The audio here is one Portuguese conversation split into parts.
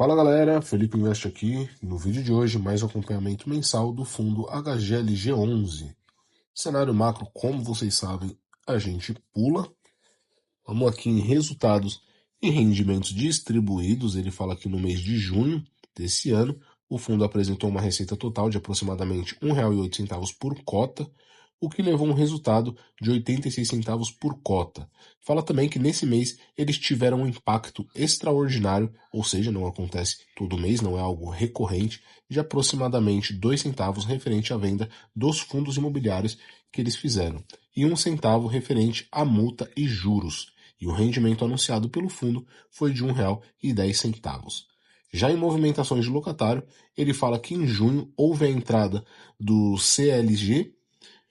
Fala galera, Felipe Invest aqui. No vídeo de hoje, mais um acompanhamento mensal do fundo HGLG11. Cenário macro, como vocês sabem, a gente pula. Vamos aqui em resultados e rendimentos distribuídos. Ele fala que no mês de junho desse ano, o fundo apresentou uma receita total de aproximadamente R$ 1,08 por cota, o que levou a um resultado de 86 centavos por cota. Fala também que nesse mês eles tiveram um impacto extraordinário, ou seja, não acontece todo mês, não é algo recorrente, de aproximadamente 2 centavos referente à venda dos fundos imobiliários que eles fizeram, e 1 centavo referente à multa e juros. E o rendimento anunciado pelo fundo foi de R$ 1,10. Já em movimentações de locatário, ele fala que em junho houve a entrada do CLG,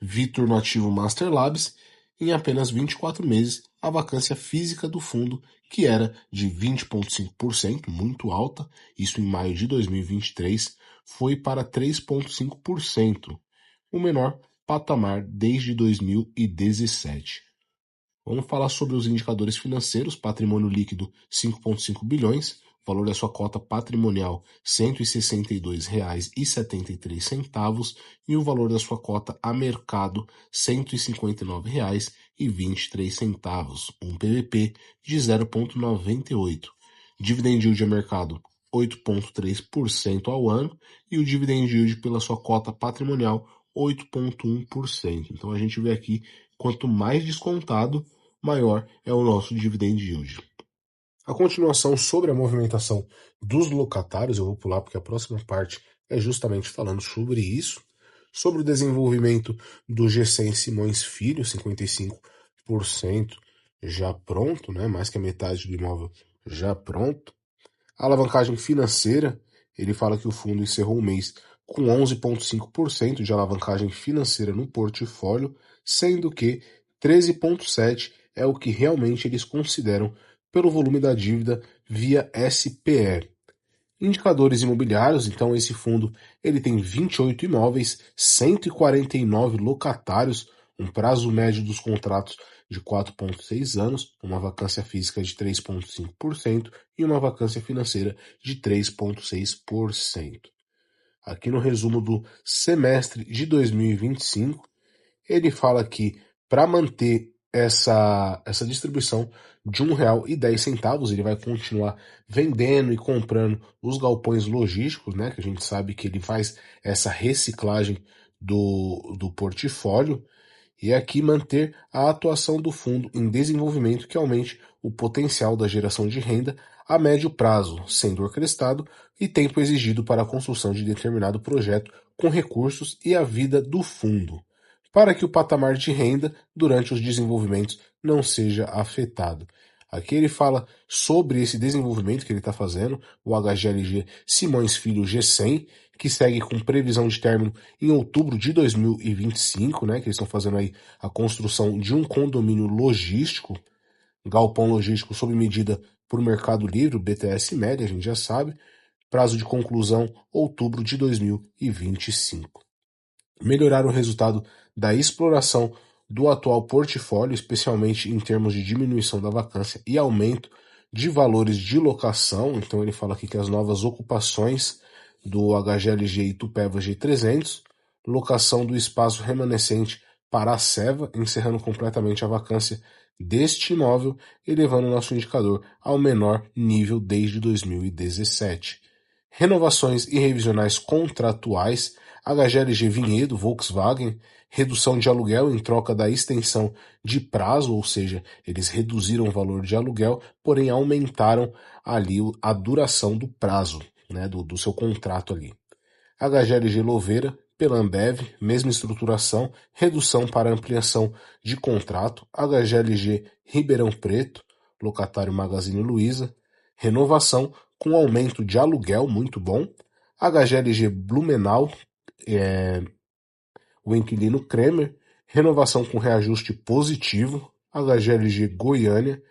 Vitor no ativo Master Labs, em apenas 24 meses, a vacância física do fundo, que era de 20,5%, muito alta, isso em maio de 2023, foi para 3,5%, o menor patamar desde 2017. Vamos falar sobre os indicadores financeiros: patrimônio líquido 5,5 bilhões, valor da sua cota patrimonial R$ 162,73 e o valor da sua cota a mercado R$ 159,23, um PVP de 0,98. Dividend yield a mercado 8,3% ao ano e o dividend yield pela sua cota patrimonial 8,1%. Então a gente vê aqui, quanto mais descontado, maior é o nosso dividend yield. A continuação sobre a movimentação dos locatários, eu vou pular porque a próxima parte é justamente falando sobre isso, sobre o desenvolvimento do G100 Simões Filho, 55% já pronto, né? Mais que a metade do imóvel já pronto. A alavancagem financeira, ele fala que o fundo encerrou o mês com 11,5% de alavancagem financeira no portfólio, sendo que 13,7% é o que realmente eles consideram pelo volume da dívida via SPE. Indicadores imobiliários, então esse fundo ele tem 28 imóveis, 149 locatários, um prazo médio dos contratos de 4,6 anos, uma vacância física de 3,5% e uma vacância financeira de 3,6%. Aqui no resumo do semestre de 2025, ele fala que para manter essa distribuição de R$ 1,10, ele vai continuar vendendo e comprando os galpões logísticos, né? Que a gente sabe que ele faz essa reciclagem do portfólio. E aqui manter a atuação do fundo em desenvolvimento que aumente o potencial da geração de renda a médio prazo, sendo orquestrado e tempo exigido para a construção de determinado projeto com recursos e a vida do fundo, para que o patamar de renda durante os desenvolvimentos não seja afetado. Aqui ele fala sobre esse desenvolvimento que ele está fazendo, o HGLG Simões Filho G100, que segue com previsão de término em outubro de 2025, né, que eles estão fazendo aí a construção de um condomínio logístico, galpão logístico sob medida por Mercado Livre, o BTS Média, a gente já sabe, prazo de conclusão outubro de 2025. Melhorar o resultado da exploração do atual portfólio, especialmente em termos de diminuição da vacância e aumento de valores de locação. Então ele fala aqui que as novas ocupações do HGLG Itupeva G300, locação do espaço remanescente para a Seva, encerrando completamente a vacância deste imóvel, elevando o nosso indicador ao menor nível desde 2017. Renovações e revisionais contratuais, HGLG Vinhedo, Volkswagen, redução de aluguel em troca da extensão de prazo, ou seja, eles reduziram o valor de aluguel, porém aumentaram ali a duração do prazo, né, do seu contrato ali. HGLG Louveira, pela Ambev, mesma estruturação, redução para ampliação de contrato. HGLG Ribeirão Preto, locatário Magazine Luiza, renovação com aumento de aluguel muito bom. HGLG Blumenau, o inquilino Kremer, renovação com reajuste positivo. HGLG Goiânia,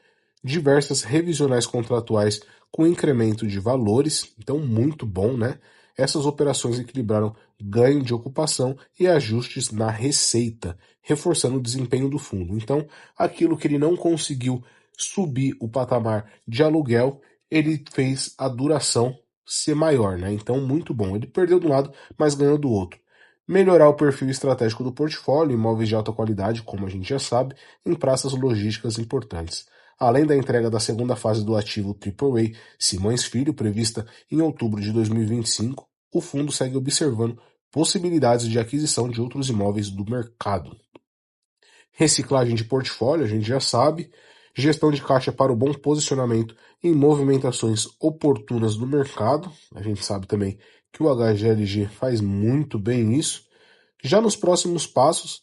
diversas revisionais contratuais com incremento de valores, então muito bom, né? Essas operações equilibraram ganho de ocupação e ajustes na receita, reforçando o desempenho do fundo. Então, aquilo que ele não conseguiu subir o patamar de aluguel, ele fez a duração ser maior, né? Então, muito bom. Ele perdeu de um lado, mas ganhou do outro. Melhorar o perfil estratégico do portfólio, imóveis de alta qualidade, como a gente já sabe, em praças logísticas importantes. Além da entrega da segunda fase do ativo AAA Simões Filho, prevista em outubro de 2025, o fundo segue observando possibilidades de aquisição de outros imóveis do mercado. Reciclagem de portfólio, a gente já sabe. Gestão de caixa para o bom posicionamento em movimentações oportunas do mercado. A gente sabe também que o HGLG faz muito bem isso. Já nos próximos passos,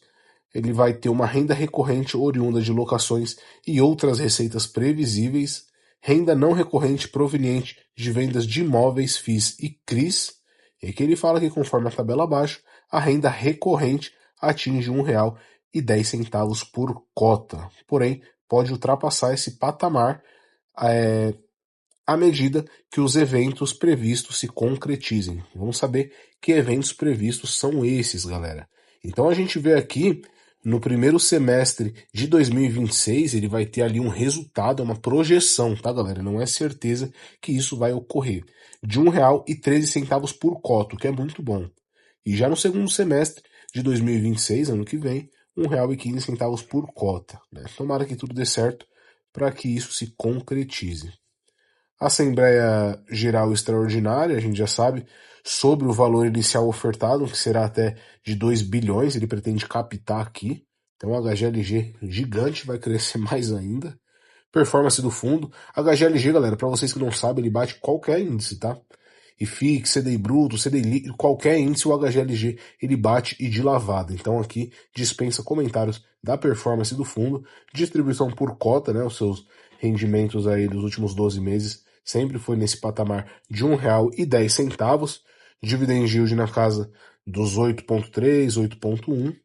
ele vai ter uma renda recorrente oriunda de locações e outras receitas previsíveis, renda não recorrente proveniente de vendas de imóveis, FIIs e CRIs, e que ele fala que, conforme a tabela abaixo, a renda recorrente atinge R$ 1,10 por cota. Porém, pode ultrapassar esse patamar à medida que os eventos previstos se concretizem. Vamos saber que eventos previstos são esses, galera. Então a gente vê aqui no primeiro semestre de 2026, ele vai ter ali um resultado, uma projeção, tá, galera? Não é certeza que isso vai ocorrer. De R$ 1,13 por cota, o que é muito bom. E já no segundo semestre de 2026, ano que vem, R$ 1,15 por cota, né? Tomara que tudo dê certo para que isso se concretize. Assembleia Geral Extraordinária, a gente já sabe, sobre o valor inicial ofertado, que será até de 2 bilhões, ele pretende captar aqui. Então o HGLG gigante vai crescer mais ainda. Performance do fundo. HGLG, galera, para vocês que não sabem, ele bate qualquer índice, tá? IFIX, CDI bruto, CDI líquido, qualquer índice, o HGLG ele bate e de lavada. Então aqui dispensa comentários da performance do fundo, distribuição por cota, né? Os seus rendimentos aí dos últimos 12 meses sempre foi nesse patamar de R$ 1,10, dividend yield na casa dos 8,3, 8,1.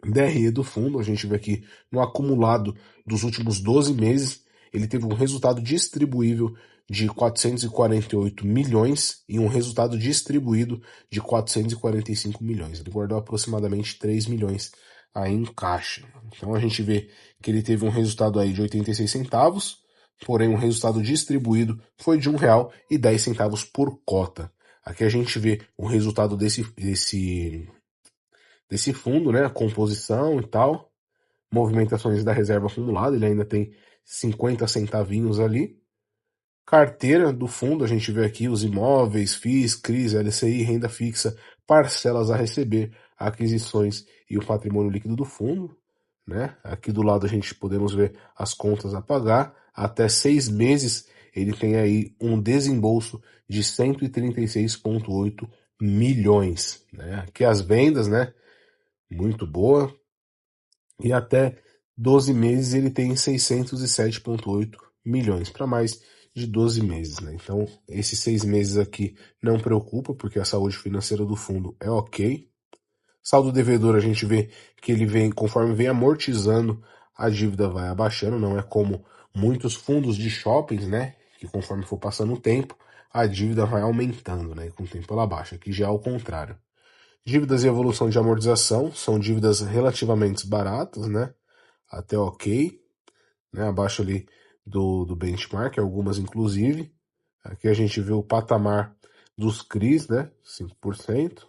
DRE do fundo, a gente vê aqui no acumulado dos últimos 12 meses, ele teve um resultado distribuível de 448 milhões e um resultado distribuído de 445 milhões. Ele guardou aproximadamente 3 milhões aí em caixa. Então a gente vê que ele teve um resultado aí de 86 centavos, porém o resultado distribuído foi de R$ 1,10 por cota. Aqui a gente vê o resultado desse fundo, né? A composição e tal, movimentações da reserva acumulada, ele ainda tem 50 centavinhos ali. Carteira do fundo, a gente vê aqui os imóveis, FIIs, CRIs, LCI, renda fixa, parcelas a receber, aquisições e o patrimônio líquido do fundo, né? Aqui do lado a gente podemos ver as contas a pagar. Até 6 meses ele tem aí um desembolso de 136,8 milhões, né? Aqui as vendas, né? Muito boa. E até 12 meses ele tem 607,8 milhões, para mais de 12 meses, né? Então, esses 6 meses aqui não preocupa, porque a saúde financeira do fundo é ok. Saldo devedor, a gente vê que ele vem, conforme vem amortizando, a dívida vai abaixando, não é como muitos fundos de shoppings, né? Que conforme for passando o tempo, a dívida vai aumentando, né? Com o tempo ela baixa. Aqui já é o contrário. Dívidas e evolução de amortização são dívidas relativamente baratas, né? Até ok, né? Abaixo ali do benchmark, algumas inclusive. Aqui a gente vê o patamar dos CRIs, né? 5%.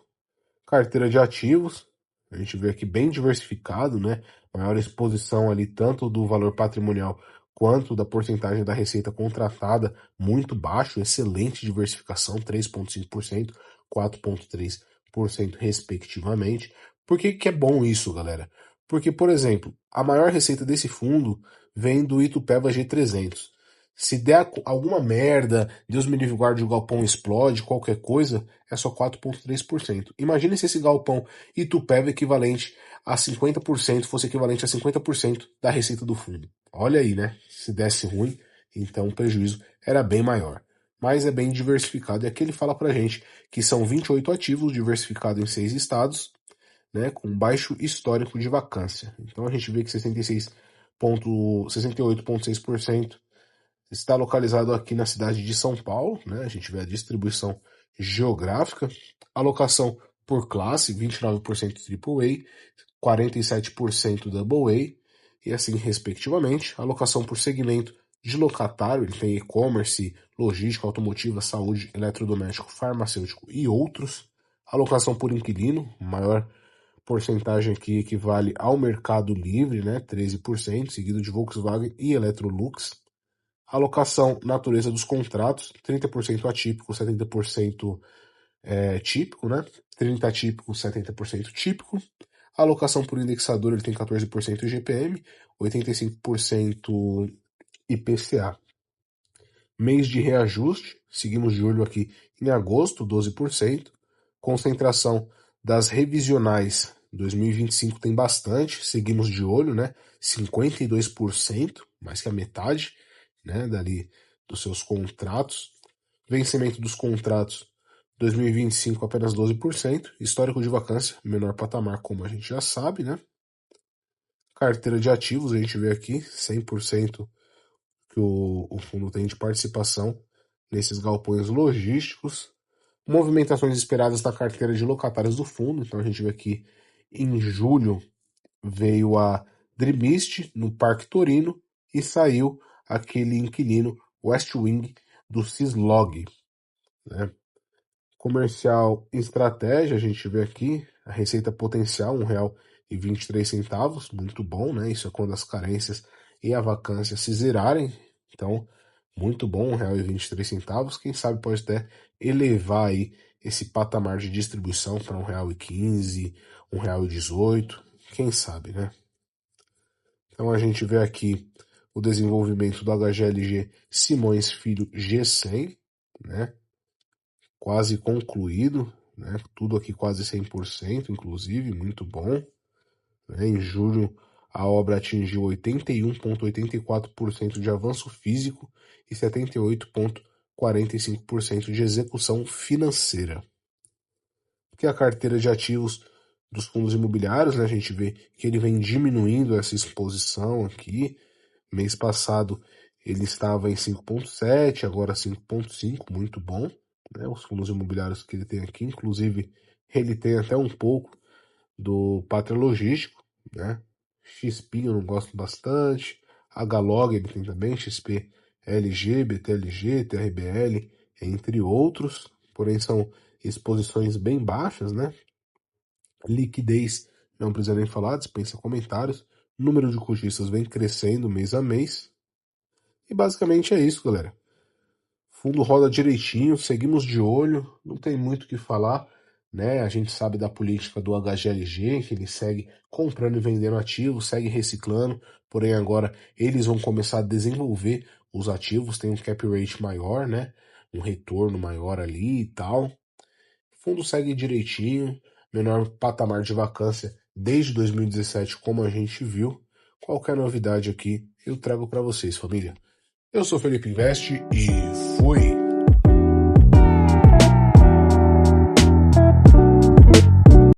Carteira de ativos, a gente vê aqui bem diversificado, né? Maior exposição ali tanto do valor patrimonial quanto da porcentagem da receita contratada, muito baixo, excelente diversificação, 3,5%, 4,3% respectivamente. Por que que é bom isso, galera? Porque, por exemplo, a maior receita desse fundo vem do Itupeva G300. Se der alguma merda, Deus me livre guarde, o galpão explode, qualquer coisa, é só 4,3%. Imagine se esse galpão Itupeva equivalente a 50% fosse equivalente a 50% da receita do fundo. Olha aí, né? Se desse ruim, então o prejuízo era bem maior. Mas é bem diversificado. E aqui ele fala pra gente que são 28 ativos diversificados em 6 estados, né, com baixo histórico de vacância. Então a gente vê que 68,6% está localizado aqui na cidade de São Paulo, né? A gente vê a distribuição geográfica, alocação por classe, 29% AAA, 47% AA e assim respectivamente, alocação por segmento, De locatário, ele tem e-commerce, logística, automotiva, saúde, eletrodoméstico, farmacêutico e outros. Alocação por inquilino, maior porcentagem aqui equivale ao Mercado Livre, né, 13%, seguido de Volkswagen e Electrolux. Alocação natureza dos contratos, 30% atípico, 70% típico, né? 30 típico, 70% típico. Alocação por indexador, ele tem 14% IGPM, 85% IPCA. Mês de reajuste, seguimos de olho aqui em agosto, 12%. Concentração das revisionais 2025 tem bastante, seguimos de olho, né? 52%, mais que a metade, né? Dali dos seus contratos. Vencimento dos contratos 2025 apenas 12%. Histórico de vacância, menor patamar, como a gente já sabe, né? Carteira de ativos, a gente vê aqui 100% que o fundo tem de participação nesses galpões logísticos. Movimentações esperadas da carteira de locatários do fundo. Então a gente vê aqui em julho veio a Dreamist no Parque Torino e saiu aquele inquilino West Wing do Cislog, né? Comercial estratégia, a gente vê aqui a receita potencial R$ 1,23, muito bom, né? Isso é quando as carências e a vacância se zerarem. Então, muito bom, R$ 1,23. Quem sabe pode até elevar aí esse patamar de distribuição para R$ 1,15, R$ 1,18, quem sabe, né? Então a gente vê aqui o desenvolvimento do HGLG Simões Filho G100, né? Quase concluído, né? Tudo aqui quase 100%, inclusive, muito bom. Né? Em julho, a obra atingiu 81,84% de avanço físico e 78,45% de execução financeira. Que a carteira de ativos dos fundos imobiliários, né? A gente vê que ele vem diminuindo essa exposição aqui. Mês passado ele estava em 5,7, agora 5,5, muito bom. Né, os fundos imobiliários que ele tem aqui, inclusive ele tem até um pouco do Pátria Logístico, né? XP eu não gosto bastante, HLog ele tem também, XP LG, BTLG, TRBL, entre outros, porém são exposições bem baixas, né? Liquidez não precisa nem falar, dispensa comentários. Número de cotistas vem crescendo mês a mês. E basicamente é isso, galera. Fundo roda direitinho, seguimos de olho, não tem muito o que falar, né? A gente sabe da política do HGLG, que ele segue comprando e vendendo ativos, segue reciclando, porém agora eles vão começar a desenvolver os ativos, tem um cap rate maior, né? Um retorno maior ali e tal. O fundo segue direitinho, menor patamar de vacância desde 2017, como a gente viu. Qualquer novidade aqui eu trago para vocês, família. Eu sou Felipe Invest e